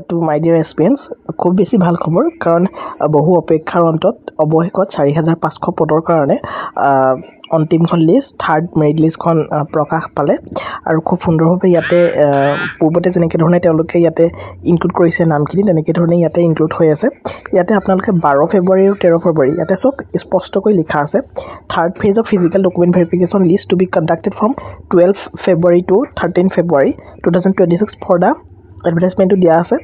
To my dear এছপিৰেণ্টছ, খুব বেছি ভাল খবৰ, কাৰণ বহু অপেক্ষাৰ অন্তত অৱশেষত 4,500 পদৰ কাৰণে অন্তিমখন লিষ্ট, থাৰ্ড মেৰিট লিষ্টখন প্ৰকাশ পালে। আৰু খুব সুন্দৰভাৱে ইয়াতে পূৰ্বতে যেনেকৈ ধৰণে তেওঁলোকে ইয়াতে ইনক্লুড কৰিছে নামখিনি, তেনেকৈ ধৰণে ইয়াতে ইনক্লুড হৈ আছে। ইয়াতে আপোনালোকে 12 ফেব্ৰুৱাৰী আৰু 13 ফেব্ৰুৱাৰী ইয়াতে চব স্পষ্টকৈ লিখা আছে। Third phase of physical document verification list to be conducted from 12 February to 13 February 2026 for the এডভাৰটাইজমেণ্টটো দিয়া আছে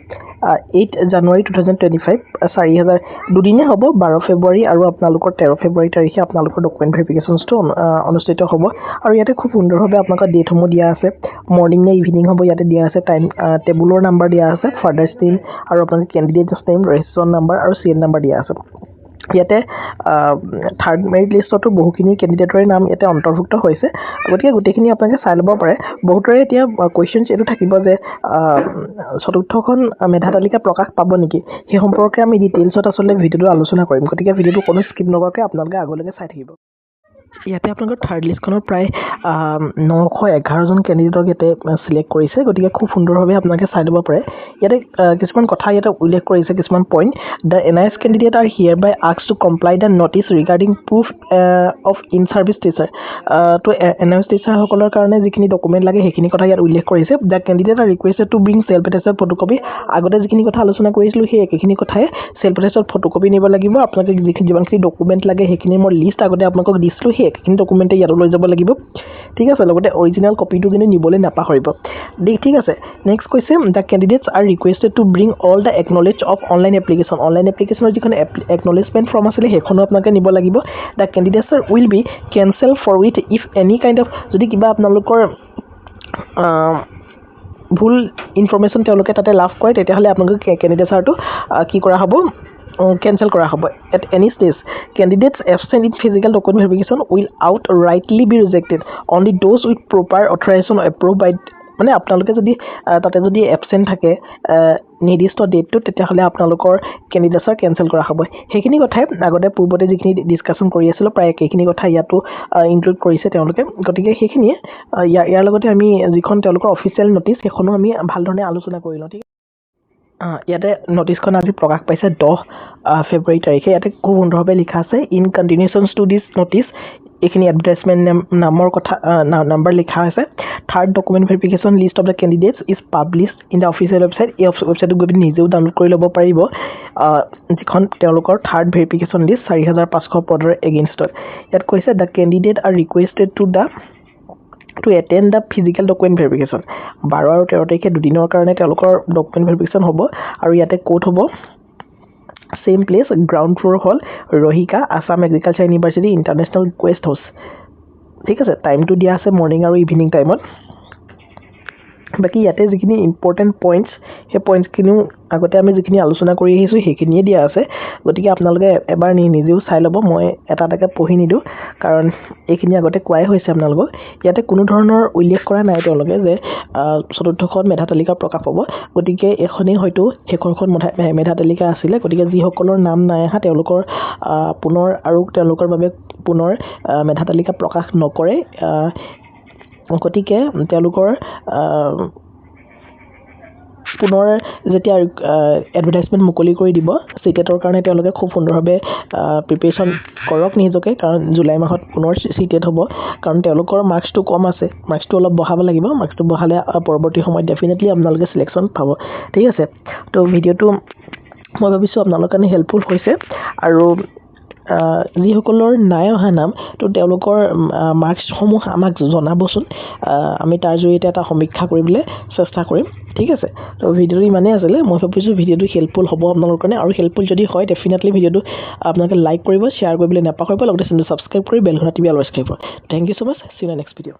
8 জানুৱাৰী 2025, 4,000 দুদিনে হ'ব। 12 ফেব্ৰুৱাৰী আৰু আপোনালোকৰ 13 ফেব্ৰুৱাৰী তাৰিখে আপোনালোকৰ ডকুমেণ্ট ভেৰিফিকেশ্যনটো অনুষ্ঠিত হ'ব। আৰু ইয়াতে খুব সুন্দৰভাৱে আপোনালোকৰ ডেটসমূহ দিয়া আছে, মৰ্ণিং নে ইভিনিং হ'ব ইয়াতে দিয়া আছে, টাইম টেবুলৰ নাম্বাৰ দিয়া আছে, ফাৰ্দাৰ্ছ নেম আৰু আপোনালোকৰ কেণ্ডিডেটছ নেম, ৰেজিষ্ট্ৰেশ্যন নাম্বাৰ আৰু চিএল নাম্বাৰ দিয়া আছে। ইয়াতে থাৰ্ড মেৰিট লিষ্টতো বহুখিনি কেণ্ডিডেটৰে নাম ইয়াতে অন্তৰ্ভুক্ত হৈছে, গতিকে গোটেইখিনি আপোনালোকে চাই ল'ব পাৰে। বহুতৰে এতিয়া কুৱেশ্যনছ এইটো থাকিব যে চতুৰ্থখন মেধা তালিকা প্ৰকাশ পাব নেকি, সেই সম্পৰ্কে আমি ডিটেইলছত আচলতে ভিডিঅ'টো আলোচনা কৰিম, গতিকে ভিডিঅ'টো কোনো স্কিপ নকৰাকৈ আপোনালোকে আগলৈকে চাই থাকিব। ইয়াতে আপোনালোকৰ থাৰ্ড লিষ্টখনৰ প্ৰায় 911জন কেণ্ডিডেটক ইয়াতে চিলেক্ট কৰিছে, গতিকে খুব সুন্দৰভাৱে আপোনালোকে চাই ল'ব পাৰে। ইয়াতে কিছুমান কথা ইয়াতে উল্লেখ কৰিছে, কিছুমান point. The NIS candidate are hereby asked to comply the notice regarding proof of in service teacher. তো NIS টিচাৰসকলৰ কাৰণে যিখিনি ডকুমেণ্ট লাগে সেইখিনি কথা ইয়াত উল্লেখ কৰিছে। The candidate are requested to bring self attested photocopy. আগতে যিখিনি কথা আলোচনা কৰিছিলোঁ সেই একেখিনি কথাই, চেল্ফ এটেষ্টেড ফটোকপি নিব লাগিব। আপোনালোকে যিমানখিনি ডকুমেণ্ট লাগে সেইখিনি মই লিষ্ট আগতে আপোনালোকক দিছিলোঁ, সেই একেখিনি ডকুমেণ্টে ইয়াতো লৈ যাব লাগিব, ঠিক আছে। লগতে অৰিজিনেল কপিটো কিন্তু নিবলৈ নাপাহৰিব, ঠিক আছে। নেক্সট কৈছে the candidates are requested to bring all the acknowledge of online application. Online এপ্লিকেশ্যনৰ যিখন একনলেজমেণ্ট ফৰ্ম আছিলে সেইখনো আপোনালোকে নিব লাগিব। The candidates will be cancel for with if any kind of, যদি কিবা আপোনালোকৰ ভুল ইনফৰ্মেশ্যন তেওঁলোকে তাতে লাভ কৰে তেতিয়াহ'লে আপোনালোকে কেণ্ডিডেটছাৰটো কি কৰা হ'ব, কেঞ্চেল কৰা হ'ব। At any stage candidates absent in physical document verification will out rightly be rejected only those with proper authorization approve by, মানে আপোনালোকে যদি তাতে যদি এবচেণ্ট থাকে নিৰ্দিষ্ট ডেটটোত, তেতিয়াহ'লে আপোনালোকৰ কেণ্ডিডেটছাৰ কেঞ্চেল কৰা হ'ব। সেইখিনি কথাই আগতে পূৰ্বতে যিখিনি ডিছকাশ্যন কৰি আছিলোঁ প্ৰায় একেখিনি কথা ইয়াতো ইনক্লুড কৰিছে তেওঁলোকে, গতিকে সেইখিনিয়ে ইয়াৰ লগতে আমি যিখন তেওঁলোকৰ অফিচিয়েল নটিছ সেইখনো আমি ভালধৰণে আলোচনা কৰি লওঁ, ঠিক আছে। ইয়াতে নটিছখন আজি প্ৰকাশ পাইছে 10 ফেব্ৰুৱাৰী তাৰিখে। ইয়াতে খুব সুন্দৰভাৱে লিখা আছে ইন কণ্টিনিউশ্যনছ টু দিছ নটিছ, এইখিনি এডভাৰটাইজমেণ্ট নামৰ কথা নাম্বাৰ লিখা আছে। Third document verification list of the candidates is publish in the official website. এই ৱেবছাইটত গৈ পিনি নিজেও ডাউনলোড কৰি ল'ব পাৰিব, যিখন তেওঁলোকৰ থাৰ্ড ভেৰিফিকেশ্যন লিষ্ট 4,500 পদৰ এগেইনষ্টত। ইয়াত কৈছে the candidate are requested to attend the physical document verification. 12 আৰু 13 তাৰিখে দুদিনৰ কাৰণে তেওঁলোকৰ ডকুমেণ্ট ভেৰিফিকেশ্যন হ'ব। আৰু ইয়াতে ক'ত হ'ব, ছেইম প্লেচ, গ্ৰাউণ্ড ফ্ল'ৰ হ'ল ৰহিকা Assam agriculture university international guest house, ঠিক আছে। টাইমটো দিয়া আছে মৰ্ণিং আৰু ইভিনিং টাইমত। বাকী ইয়াতে যিখিনি ইম্পৰ্টেণ্ট পইণ্টছ সেই পইণ্টছখিনিও আগতে আমি যিখিনি আলোচনা কৰি আহিছোঁ সেইখিনিয়ে দিয়া আছে, গতিকে আপোনালোকে এবাৰ নিজেও চাই ল'ব। মই এটা এটাকৈ পঢ়ি নিদিওঁ, কাৰণ এইখিনি আগতে কোৱাই হৈছে আপোনালোকক। ইয়াতে কোনো ধৰণৰ উল্লেখ কৰা নাই তেওঁলোকে যে চতুৰ্থখন মেধা তালিকা প্ৰকাশ হ'ব, গতিকে এখনেই হয়তো শেষৰখন মেধা তালিকা আছিলে। গতিকে যিসকলৰ নাম নাই অহা তেওঁলোকৰ পুনৰ আৰু তেওঁলোকৰ বাবে পুনৰ মেধা তালিকা প্ৰকাশ নকৰে, গতিকে তেওঁলোকৰ পুনৰ যেতিয়া এডভাৰটাইজমেণ্ট মুকলি কৰি দিব চিটেটৰ কাৰণে তেওঁলোকে খুব সুন্দৰভাৱে প্ৰিপেৰেশ্যন কৰক নিজকে, কাৰণ জুলাই মাহত পুনৰ চিটেট হ'ব। কাৰণ তেওঁলোকৰ মাৰ্কছটো কম আছে, মাৰ্কছটো অলপ বঢ়াব লাগিব, মাৰ্কছটো বঢ়ালে পৰৱৰ্তী সময়ত ডেফিনেটলি আপোনালোকে চিলেকশ্যন পাব, ঠিক আছে। তো ভিডিঅ'টো মই ভাবিছোঁ আপোনালোকৰ কাৰণে হেল্পফুল হৈছে। আৰু যিসকলৰ নাই অহা নাম, তো তেওঁলোকৰ মাৰ্কছসমূহ আমাক জনাবচোন, আমি তাৰ জৰিয়তে এটা সমীক্ষা কৰিবলৈ চেষ্টা কৰিম, ঠিক আছে। তো ভিডিঅ'টো ইমানেই আছিলে, মই ভাবিছোঁ ভিডিঅ'টো হেল্পফুল হ'ব আপোনালোকৰ কাৰণে। আৰু হেল্পফুল যদি হয় ডেফিনেটলি ভিডিঅ'টো আপোনালোকে লাইক কৰিব, শ্বেয়াৰ কৰিবলৈ নাপাহৰিব, লগতে চেনেলটো ছাবস্ক্ৰাইব কৰি বেলখন টিপি অলৱেজ কৰিব। Thank you so' much, see you in next video'.